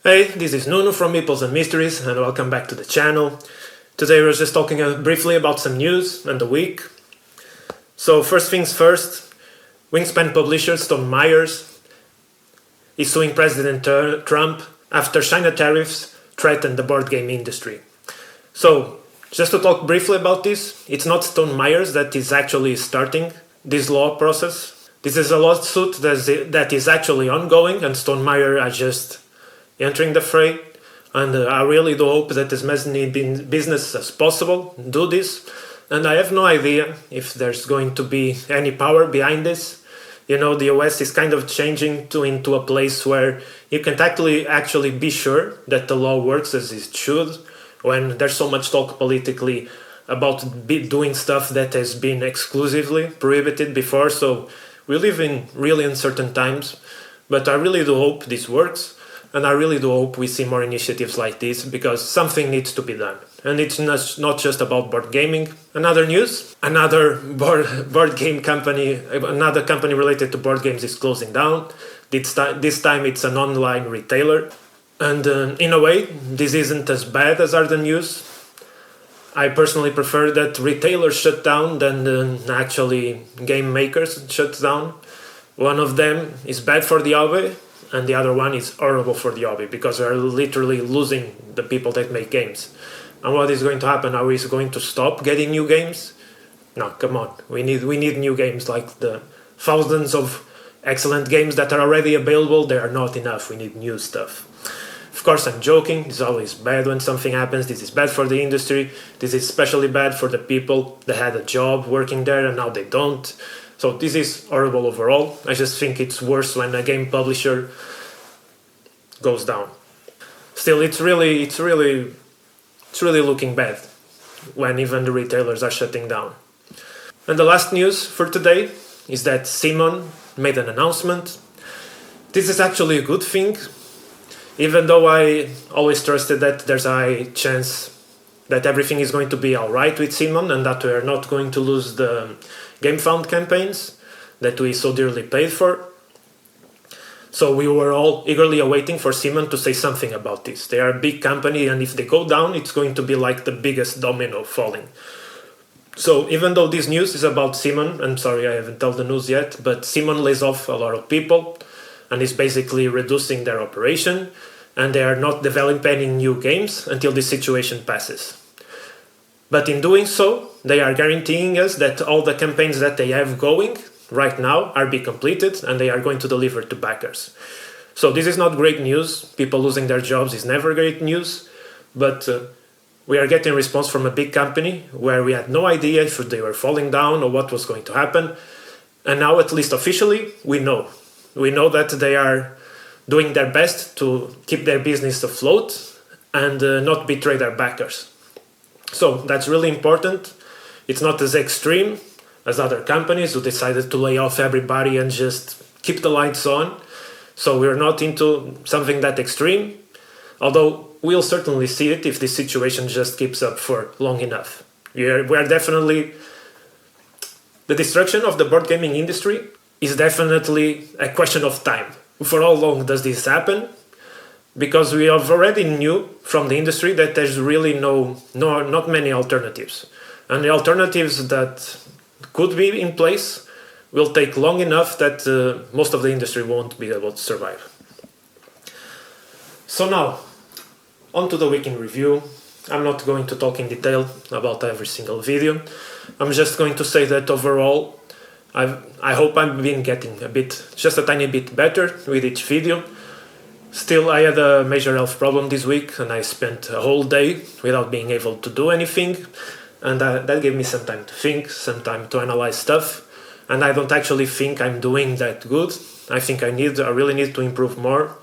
Hey, this is Nuno from Meeples and Mysteries, and welcome back to the channel. Today we're just talking briefly about some news and the week. So first things first, Wingspan publisher Stonemaier is suing President Trump after China tariffs threatened the board game industry. So just to talk briefly about this, it's not Stonemaier that is actually starting this law process. This is a lawsuit that is actually ongoing, and Stonemaier are just entering the fray. And I really do hope that as many business as possible do this. And I have no idea if there's going to be any power behind this. You know, the US is kind of changing into a place where you can't actually be sure that the law works as it should, when there's so much talk politically about doing stuff that has been exclusively prohibited before. So we live in really uncertain times, but I really do hope this works. And I really do hope we see more initiatives like this, because something needs to be done. And it's not just about board gaming. Another news, another board game company, another company related to board games is closing down. This time it's an online retailer. And in a way, this isn't as bad as other news. I personally prefer that retailers shut down than actually game makers shut down. One of them is bad for the hobby, and the other one is horrible for the hobby, because we're literally losing the people that make games. And what is going to happen? Are we going to stop getting new games? No, come on. We need new games. Like the thousands of excellent games that are already available, they are not enough. We need new stuff. Of course, I'm joking. It's always bad when something happens. This is bad for the industry. This is especially bad for the people that had a job working there and now they don't. So this is horrible overall. I just think it's worse when a game publisher goes down. Still, it's really looking bad when even the retailers are shutting down. And the last news for today is that CMON made an announcement. This is actually a good thing, even though I always trusted that there's a high chance that everything is going to be alright with CMON and that we're not going to lose the GameFound campaigns that we so dearly paid for. So we were all eagerly awaiting for CMON to say something about this. They are a big company, and if they go down, it's going to be like the biggest domino falling. So even though this news is about CMON, I'm sorry I haven't told the news yet, but CMON lays off a lot of people and is basically reducing their operation, and they are not developing any new games until this situation passes. But in doing so, they are guaranteeing us that all the campaigns that they have going right now are be completed and they are going to deliver to backers. So this is not great news. People losing their jobs is never great news, but we are getting response from a big company where we had no idea if they were falling down or what was going to happen. And now, at least officially, we know. We know that they are doing their best to keep their business afloat and not betray their backers. So that's really important. It's not as extreme as other companies who decided to lay off everybody and just keep the lights on. So we're not into something that extreme, although we'll certainly see it if this situation just keeps up for long enough. We are definitely... The destruction of the board gaming industry is definitely a question of time. For how long does this happen? Because we have already knew from the industry that there's really not many alternatives. And the alternatives that could be in place will take long enough that most of the industry won't be able to survive. So now, on to the week in review. I'm not going to talk in detail about every single video. I'm just going to say that overall, I hope I've been getting just a tiny bit better with each video. Still, I had a major health problem this week and I spent a whole day without being able to do anything, and that gave me some time to think, some time to analyze stuff, and I don't actually think I'm doing that good. I think I really need to improve more,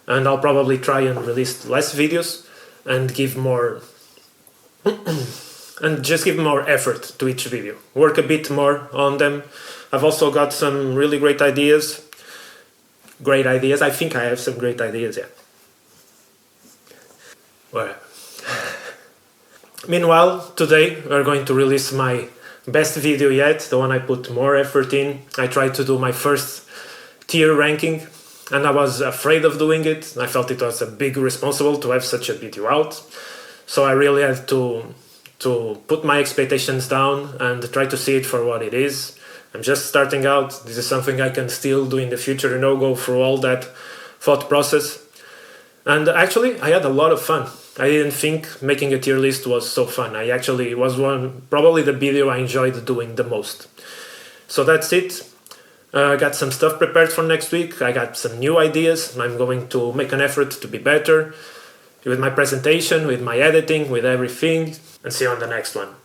and I'll probably try and release less videos and give more and just give more effort to each video, work a bit more on them. I've also got some really great ideas. I think I have some great ideas, yeah. Well, meanwhile, today we're going to release my best video yet, the one I put more effort in. I tried to do my first tier ranking and I was afraid of doing it. I felt it was a big responsible to have such a video out. So I really had to put my expectations down and try to see it for what it is. I'm just starting out. This is something I can still do in the future, go through all that thought process. And actually, I had a lot of fun. I didn't think making a tier list was so fun. It was probably the video I enjoyed doing the most. So that's it. I got some stuff prepared for next week. I got some new ideas. I'm going to make an effort to be better with my presentation, with my editing, with everything. And see you on the next one.